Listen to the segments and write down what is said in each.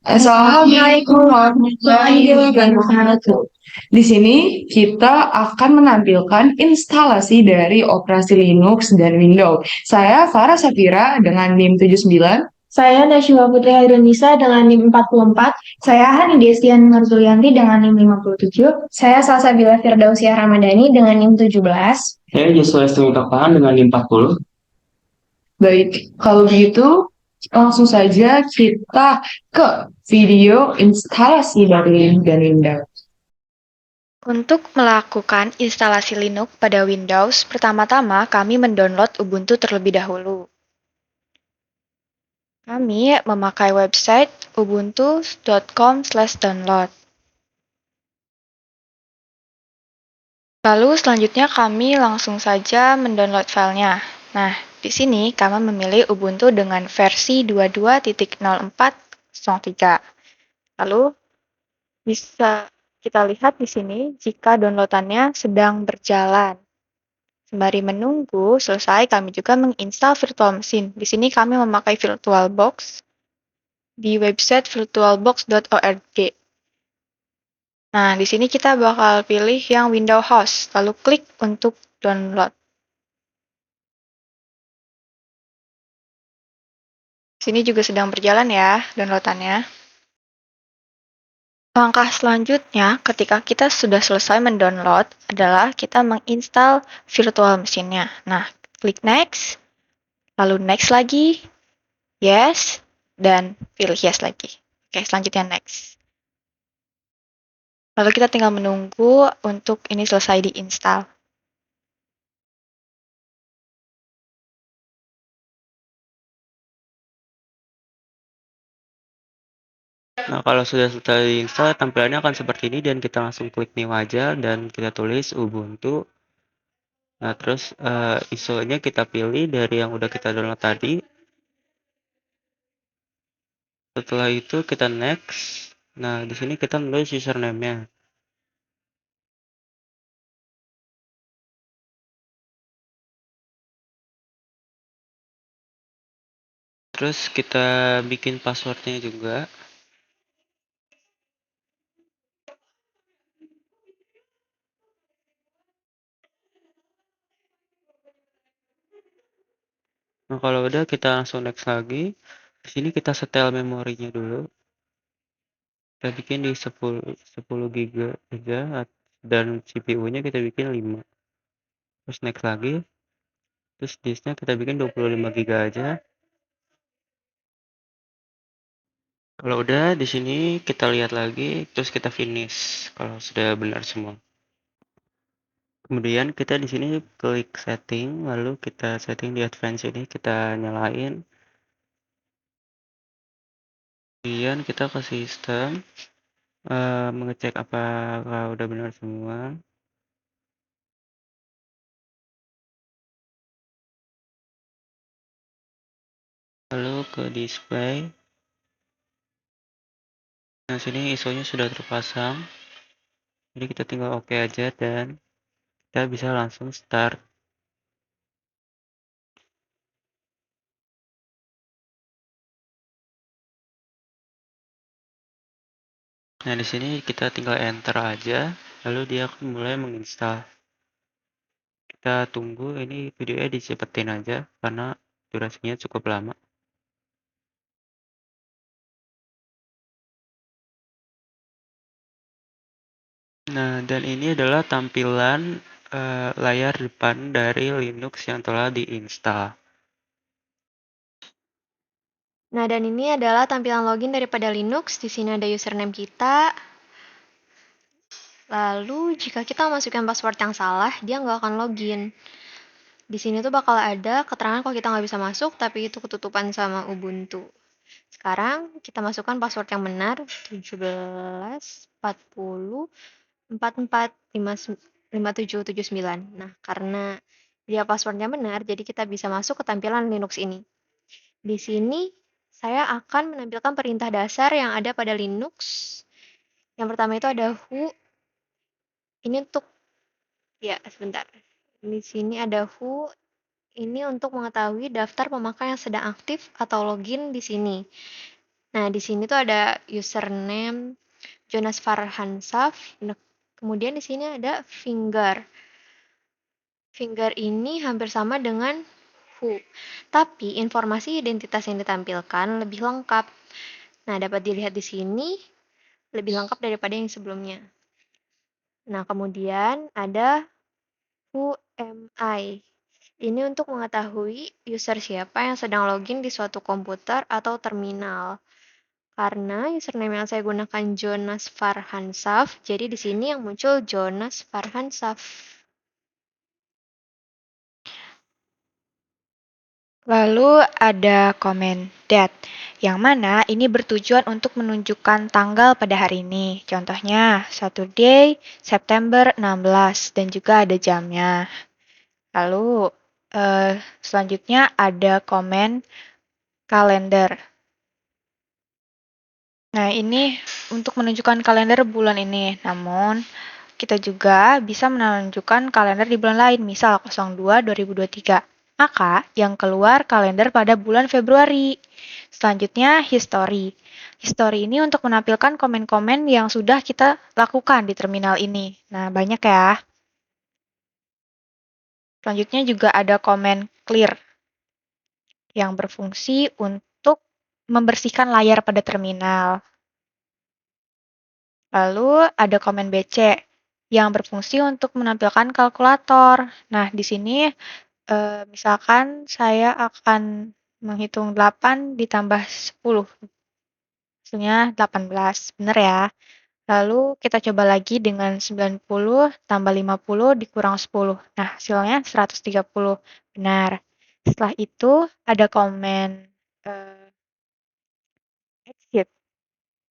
Assalamualaikum warahmatullahi wabarakatuh. Di sini kita akan menampilkan instalasi dari operasi Linux dan Windows. Saya Farah Safira dengan NIM 79. Saya Nashwa Putri Hairunisa dengan NIM 44. Saya Hani Destian Marzulianti dengan NIM 57. Saya Salsabila Firdausiah Ramadhani dengan NIM 17. Saya Joshua Estemi Kapan dengan NIM 40. Baik, kalau begitu langsung saja kita ke video instalasi dari Linux dan Windows. Untuk melakukan instalasi Linux pada Windows, pertama-tama kami mendownload Ubuntu terlebih dahulu. Kami memakai website ubuntu.com/download. Lalu selanjutnya kami langsung saja mendownload filenya. Nah, di sini kami memilih Ubuntu dengan versi 22.04.03. Lalu bisa kita lihat di sini jika downloadannya sedang berjalan. Sembari menunggu selesai, kami juga menginstal virtual machine. Di sini kami memakai VirtualBox di website virtualbox.org. Nah, di sini kita bakal pilih yang Windows Host, lalu klik untuk download. Sini juga sedang berjalan ya downloadannya. Langkah selanjutnya ketika kita sudah selesai mendownload adalah kita menginstal virtual machine-nya. Nah, klik next, lalu next lagi, yes, dan pilih yes lagi. Oke, selanjutnya next. Lalu kita tinggal menunggu untuk ini selesai diinstal. Nah, kalau sudah selesai install, tampilannya akan seperti ini dan kita langsung klik new aja dan kita tulis Ubuntu. Nah, terus ISO-nya kita pilih dari yang udah kita download tadi. Setelah itu kita next. Nah, di sini kita nulis username-nya. Terus kita bikin passwordnya juga. Nah, kalau udah kita langsung next lagi. Di sini kita setel memorinya dulu. Kita bikin di 10 GB aja dan CPU-nya kita bikin 5. Terus next lagi. Terus disknya kita bikin 25 GB aja. Kalau udah di sini kita lihat lagi, terus kita finish kalau sudah benar semua. Kemudian kita di sini klik setting, lalu kita setting di advance ini kita nyalain. Kemudian kita ke sistem, mengecek apakah udah benar semua. Lalu ke display. Nah, sini ISO-nya sudah terpasang. Jadi kita tinggal OK aja dan kita bisa langsung start. Nah, di sini kita tinggal enter aja, lalu dia akan mulai menginstal. Kita tunggu ini videonya dicepetin aja karena durasinya cukup lama. Nah, dan ini adalah tampilan layar depan dari Linux yang telah diinstal. Nah, dan ini adalah tampilan login daripada Linux. Di sini ada username kita. Lalu, jika kita masukkan password yang salah, dia nggak akan login. Di sini tuh bakal ada keterangan kalau kita nggak bisa masuk, tapi itu ketutupan sama Ubuntu. Sekarang kita masukkan password yang benar, 1740445779. Nah, karena dia passwordnya benar, jadi kita bisa masuk ke tampilan Linux ini. Di sini saya akan menampilkan perintah dasar yang ada pada Linux. Yang pertama itu ada who. Ini untuk, ya sebentar. Di sini ada who. Ini untuk mengetahui daftar pemakai yang sedang aktif atau login di sini. Nah, di sini tuh ada username Jonas Farhansaf. Nah, kemudian di sini ada finger. Finger ini hampir sama dengan who. Tapi informasi identitas yang ditampilkan lebih lengkap. Nah, dapat dilihat di sini lebih lengkap daripada yang sebelumnya. Nah, kemudian ada who am I. Ini untuk mengetahui user siapa yang sedang login di suatu komputer atau terminal. Karena username yang saya gunakan Jonas Farhansaf, jadi di sini yang muncul Jonas Farhansaf. Lalu ada komen that, yang mana ini bertujuan untuk menunjukkan tanggal pada hari ini. Contohnya, Saturday, September 16, dan juga ada jamnya. Lalu, selanjutnya ada komen kalender. Nah, ini untuk menunjukkan kalender bulan ini. Namun, kita juga bisa menunjukkan kalender di bulan lain, misal 02/2023. Maka, yang keluar kalender pada bulan Februari. Selanjutnya, history. History ini untuk menampilkan komen-komen yang sudah kita lakukan di terminal ini. Nah, banyak ya. Selanjutnya juga ada komen clear, yang berfungsi untuk membersihkan layar pada terminal. Lalu ada komen BC, yang berfungsi untuk menampilkan kalkulator. Nah, di sini misalkan saya akan menghitung 8 ditambah 10, hasilnya 18, benar ya? Lalu kita coba lagi dengan 90 tambah 50 dikurang 10. Nah, hasilnya 130, benar. Setelah itu ada komen exit,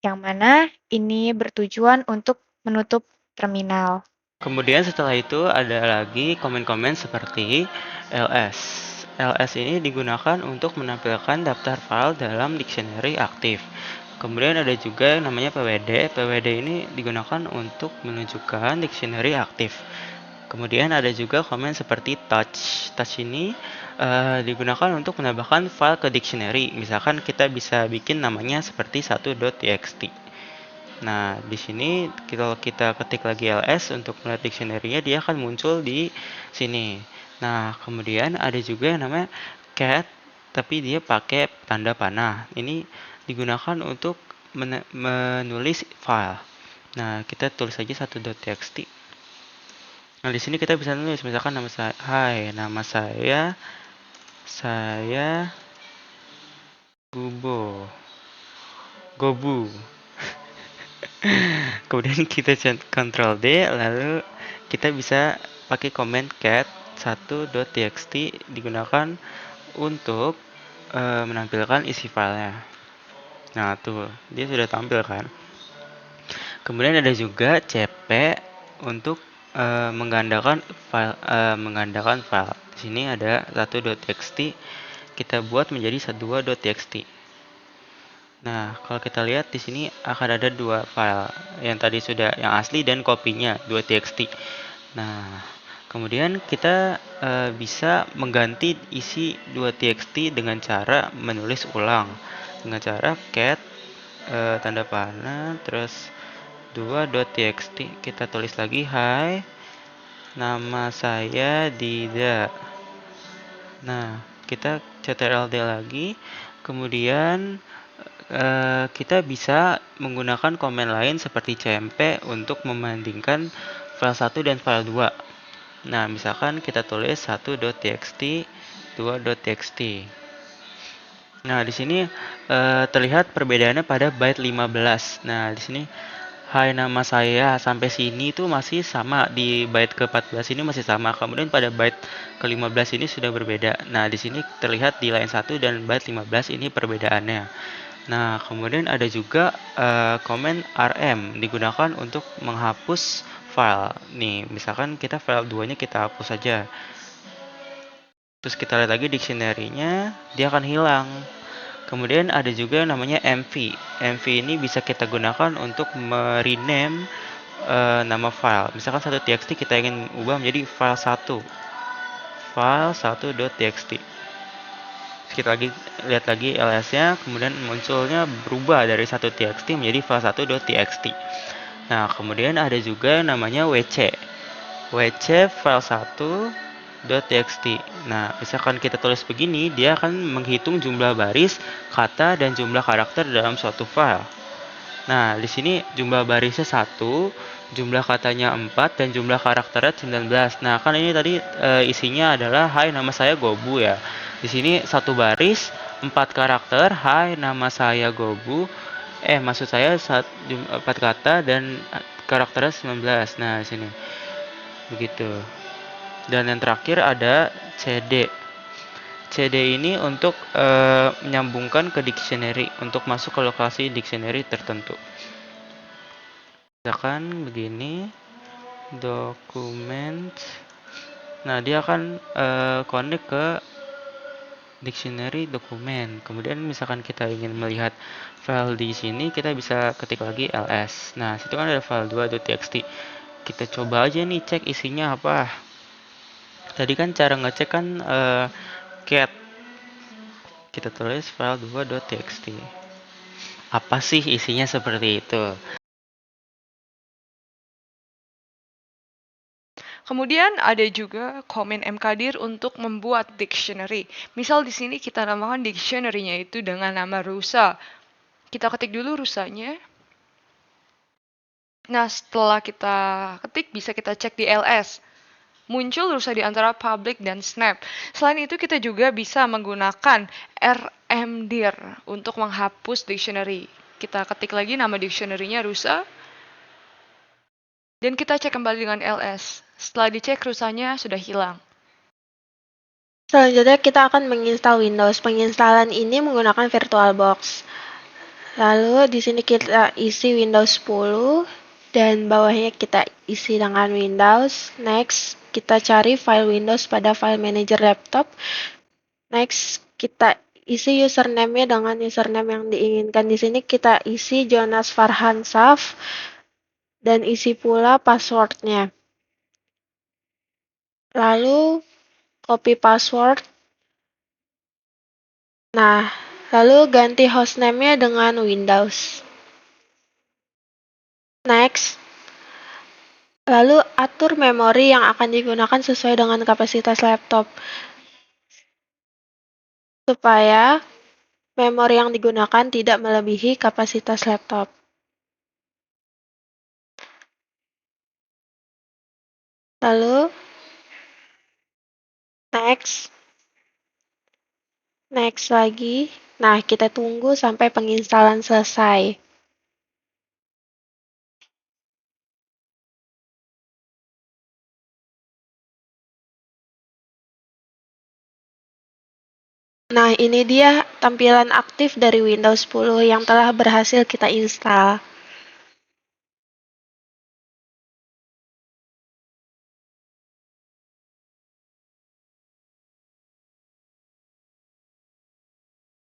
yang mana ini bertujuan untuk menutup terminal. Kemudian setelah itu ada lagi komen-komen seperti ls. ls ini digunakan untuk menampilkan daftar file dalam dictionary aktif. Kemudian ada juga yang namanya pwd. Pwd ini digunakan untuk menunjukkan dictionary aktif. Kemudian ada juga komen seperti touch. Touch ini digunakan untuk menambahkan file ke dictionary. Misalkan kita bisa bikin namanya seperti 1.txt. Nah, di sini kalau kita ketik lagi ls untuk melihat dictionary-nya, dia akan muncul di sini. Nah, kemudian ada juga yang namanya cat, tapi dia pakai tanda panah. Ini digunakan untuk menulis file. Nah, kita tulis aja 1.txt. Nah, di sini kita bisa nulis misalkan nama saya, hai, nama saya Gobu. Kemudian kita Ctrl D, lalu kita bisa pakai komen cat 1.txt digunakan untuk menampilkan isi filenya. Nah, tuh dia sudah tampil kan. Kemudian ada juga cp untuk menggandakan file. Di sini ada 1.txt, kita buat menjadi 2.txt. Nah, kalau kita lihat di sini akan ada dua file, yang tadi sudah yang asli dan kopinya 2.txt. Nah, kemudian kita bisa mengganti isi 2.txt dengan cara menulis ulang, dengan cara cat tanda panah terus 2.txt, kita tulis lagi, hai, nama saya Dida. Nah, kita ctrl D lagi, kemudian kita bisa menggunakan komen lain seperti cmp untuk membandingkan file 1 dan file 2. Nah, misalkan kita tulis 1.txt, 2.txt. Nah, di sini terlihat perbedaannya pada byte 15. Nah, di sini hai, nama saya sampai sini itu masih sama, di byte ke-14 ini masih sama. Kemudian pada byte ke-15 ini sudah berbeda. Nah, di sini terlihat di line 1 dan byte 15 ini perbedaannya. Nah, kemudian ada juga komen rm digunakan untuk menghapus file. Nih, misalkan kita file 2-nya kita hapus saja. Terus kita lihat lagi dictionary-nya, dia akan hilang. Kemudian ada juga yang namanya mv. Mv ini bisa kita gunakan untuk merename nama file. Misalkan 1.txt kita ingin ubah menjadi file 1. File 1.txt. kita lihat lagi ls-nya, kemudian munculnya berubah dari 1.txt menjadi file1.txt. Nah, kemudian ada juga namanya wc file1.txt. Nah, misalkan kita tulis begini, dia akan menghitung jumlah baris, kata, dan jumlah karakter dalam suatu file. Nah, di sini jumlah barisnya 1, jumlah katanya 4, dan jumlah karakternya 19. Nah, kan ini tadi isinya adalah hai nama saya Gobu ya. Di sini satu baris, 4 karakter, hai nama saya Gobu. Maksud saya 4 kata dan karakternya 19. Nah, di sini. Begitu. Dan yang terakhir ada CD. CD ini untuk menyambungkan ke dictionary, untuk masuk ke lokasi dictionary tertentu. Misalkan begini, dokumen. Nah, dia akan connect ke dictionary dokumen. Kemudian misalkan kita ingin melihat file di sini, kita bisa ketik lagi ls. Nah, situ kan ada file 2.txt. Kita coba aja nih cek isinya apa. Tadi kan cara ngecek kan cat. Kita tulis file 2.txt. Apa sih isinya seperti itu? Kemudian ada juga komen mkdir untuk membuat dictionary. Misal di sini kita namakan dictionary-nya itu dengan nama rusa. Kita ketik dulu rusanya. Nah, setelah kita ketik bisa kita cek di ls. Muncul rusa di antara public dan snap. Selain itu kita juga bisa menggunakan rmdir untuk menghapus dictionary. Kita ketik lagi nama dictionary-nya rusa. Dan kita cek kembali dengan ls. Setelah dicek rusanya sudah hilang. Selanjutnya kita akan menginstal Windows. Penginstalan ini menggunakan VirtualBox. Lalu di sini kita isi Windows 10 dan bawahnya kita isi dengan Windows. Next, kita cari file Windows pada file manager laptop. Next, kita isi username-nya dengan username yang diinginkan. Di sini kita isi Jonas Farhansaf dan isi pula password-nya. Lalu copy password. Nah, lalu ganti hostname-nya dengan Windows. Next. Lalu atur memori yang akan digunakan sesuai dengan kapasitas laptop. Supaya memori yang digunakan tidak melebihi kapasitas laptop. Lalu next. Next lagi. Nah, kita tunggu sampai penginstalan selesai. Nah, ini dia tampilan aktif dari Windows 10 yang telah berhasil kita install.